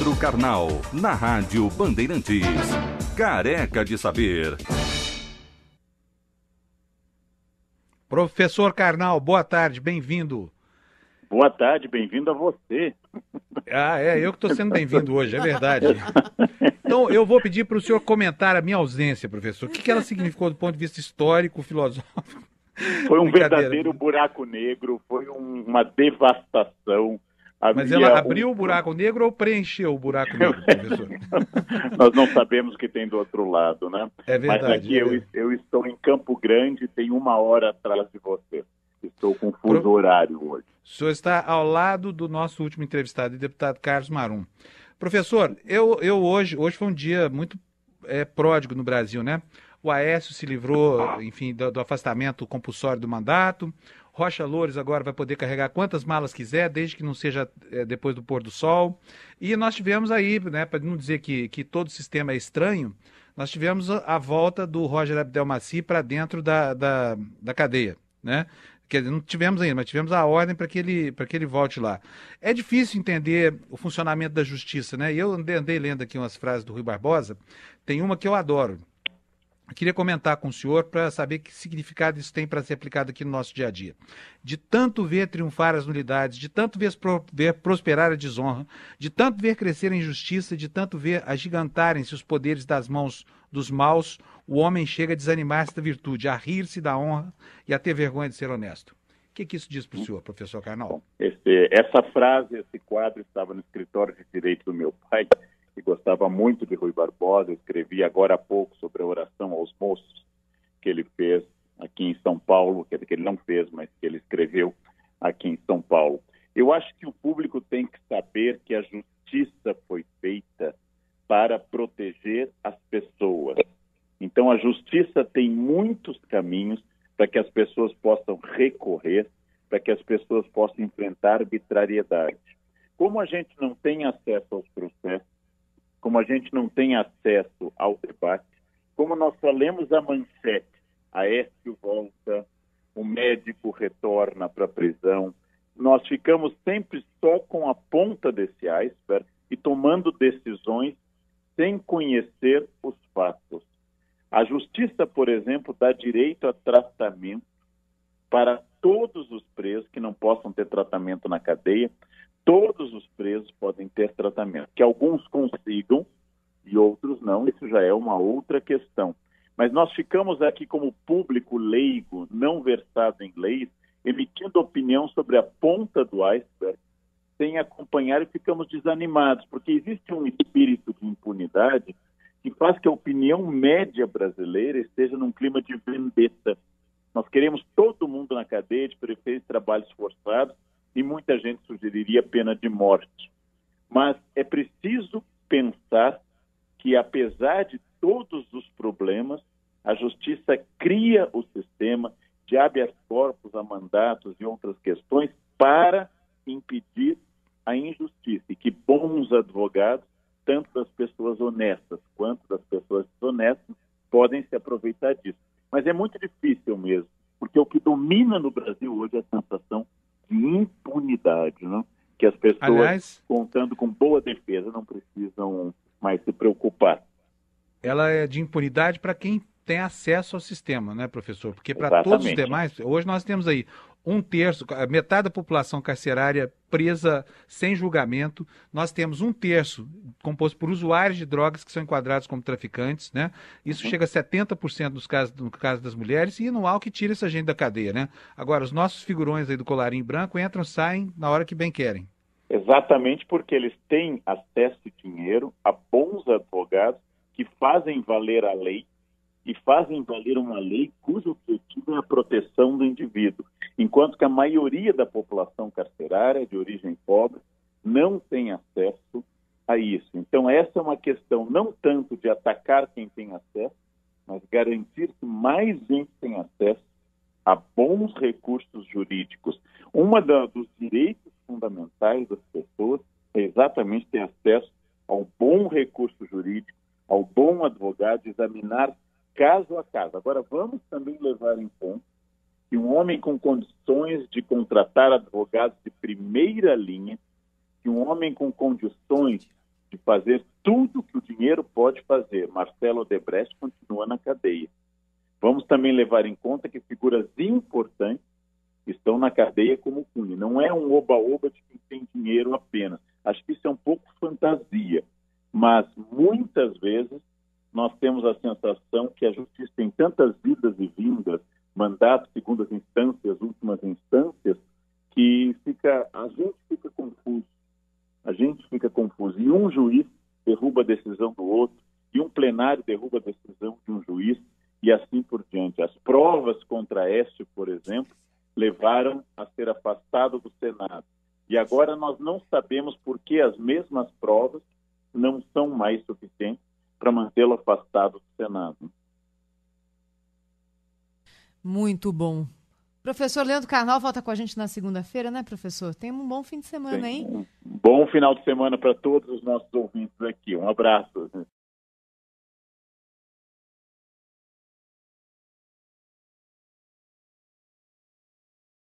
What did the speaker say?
Leandro Carnal, na Rádio Bandeirantes. Careca de Saber. Professor Carnal, boa tarde, bem-vindo. Boa tarde, bem-vindo a você. Eu que estou sendo bem-vindo hoje, é verdade. Então, eu vou pedir para o senhor comentar a minha ausência, professor. O que ela significou do ponto de vista histórico, filosófico? Foi um verdadeiro buraco negro, foi uma devastação. Mas ela abriu o buraco negro ou preencheu o buraco negro, professor? Nós não sabemos o que tem do outro lado, né? É verdade. Mas aqui eu estou em Campo Grande, tem 1 hora atrás de você. Estou com fuso horário hoje. O senhor está ao lado do nosso último entrevistado, o deputado Carlos Marum. Professor, hoje foi um dia muito pródigo no Brasil, né? O Aécio se livrou, enfim, do afastamento compulsório do mandato. Rocha Loures agora vai poder carregar quantas malas quiser, desde que não seja depois do pôr do sol. E nós tivemos aí, né, para não dizer que todo o sistema é estranho, nós tivemos a volta do Roger Abdelmaci para dentro da cadeia, né? Quer dizer, não tivemos ainda, mas tivemos a ordem para que ele volte lá. É difícil entender o funcionamento da justiça, né? E eu andei lendo aqui umas frases do Rui Barbosa, tem uma que eu adoro. Eu queria comentar com o senhor para saber que significado isso tem para ser aplicado aqui no nosso dia a dia. De tanto ver triunfar as nulidades, de tanto ver prosperar a desonra, de tanto ver crescer a injustiça, de tanto ver agigantarem-se os poderes das mãos dos maus, o homem chega a desanimar-se da virtude, a rir-se da honra e a ter vergonha de ser honesto. O que isso diz para o senhor, professor Carnal? Essa frase, esse quadro estava no escritório de direito do meu pai, que gostava muito de Rui Barbosa. Eu escrevi agora há pouco sobre a oração aos moços que ele fez aqui em São Paulo, que ele não fez, mas que ele escreveu aqui em São Paulo. Eu acho que o público tem que saber que a justiça foi feita para proteger as pessoas. Então, a justiça tem muitos caminhos para que as pessoas possam recorrer, para que as pessoas possam enfrentar arbitrariedade. Como a gente não tem acesso aos processos, como a gente não tem acesso ao debate, como nós só lemos a manchete, Aécio volta, o médico retorna para a prisão, nós ficamos sempre só com a ponta desse iceberg e tomando decisões sem conhecer os fatos. A justiça, por exemplo, dá direito a tratamento para todos os presos que não possam ter tratamento na cadeia. Todos os presos podem ter tratamento. Que alguns consigam e outros não, isso já é uma outra questão. Mas nós ficamos aqui como público leigo, não versado em leis, emitindo opinião sobre a ponta do iceberg, sem acompanhar, e ficamos desanimados, porque existe um espírito de impunidade que faz que a opinião média brasileira esteja num clima de vendetta. Nós queremos todo mundo na cadeia, de preferência trabalhos forçados, e muita gente sugeriria pena de morte. Mas é preciso pensar que, apesar de todos os problemas, a justiça cria o sistema de habeas corpus a mandatos e outras questões para impedir a injustiça, e que bons advogados, tanto das pessoas honestas quanto das pessoas desonestas, podem se aproveitar disso. Mas é muito difícil mesmo, porque o que domina no Brasil hoje é a sensação de impunidade, né? Que as pessoas, aliás, contando com boa defesa, não precisam mais se preocupar. Ela é de impunidade para quem tem acesso ao sistema, né, professor? Porque para todos os demais, hoje nós temos aí 1/3, metade da população carcerária presa sem julgamento. Nós temos 1/3 composto por usuários de drogas que são enquadrados como traficantes, né? Isso chega a 70% no caso das mulheres, e não há o que tira essa gente da cadeia, né? Agora, os nossos figurões aí do colarinho branco entram, saem na hora que bem querem. Exatamente, porque eles têm acesso e dinheiro a bons advogados que fazem valer a lei, e fazem valer uma lei cujo objetivo é a proteção do indivíduo, enquanto que a maioria da população carcerária de origem pobre não tem acesso a isso. Então, essa é uma questão não tanto de atacar quem tem acesso, mas garantir que mais gente tenha acesso a bons recursos jurídicos. Dos direitos fundamentais das pessoas é exatamente ter acesso ao bom recurso jurídico, ao bom advogado, examinar caso a caso. Agora, vamos também levar em conta que um homem com condições de contratar advogados de primeira linha, que um homem com condições de fazer tudo que o dinheiro pode fazer. Marcelo Odebrecht continua na cadeia. Vamos também levar em conta que figuras importantes estão na cadeia como Cunha. Não é um oba-oba de quem tem dinheiro apenas. Acho que isso é um pouco fantasia. Mas, muitas vezes, nós temos a sensação que a justiça tem tantas idas e vindas, mandatos, segundas instâncias, últimas instâncias, que a gente fica confuso. A gente fica confuso. E um juiz derruba a decisão do outro, e um plenário derruba a decisão de um juiz, e assim por diante. As provas contra Aécio, por exemplo, levaram a ser afastado do Senado. E agora nós não sabemos por que as mesmas provas não são mais suficientes para mantê-lo afastado do Senado. Muito bom. Professor Leandro Carnal volta com a gente na segunda-feira, né, professor? Tenha um bom fim de semana, hein? Um bom final de semana para todos os nossos ouvintes aqui. Um abraço.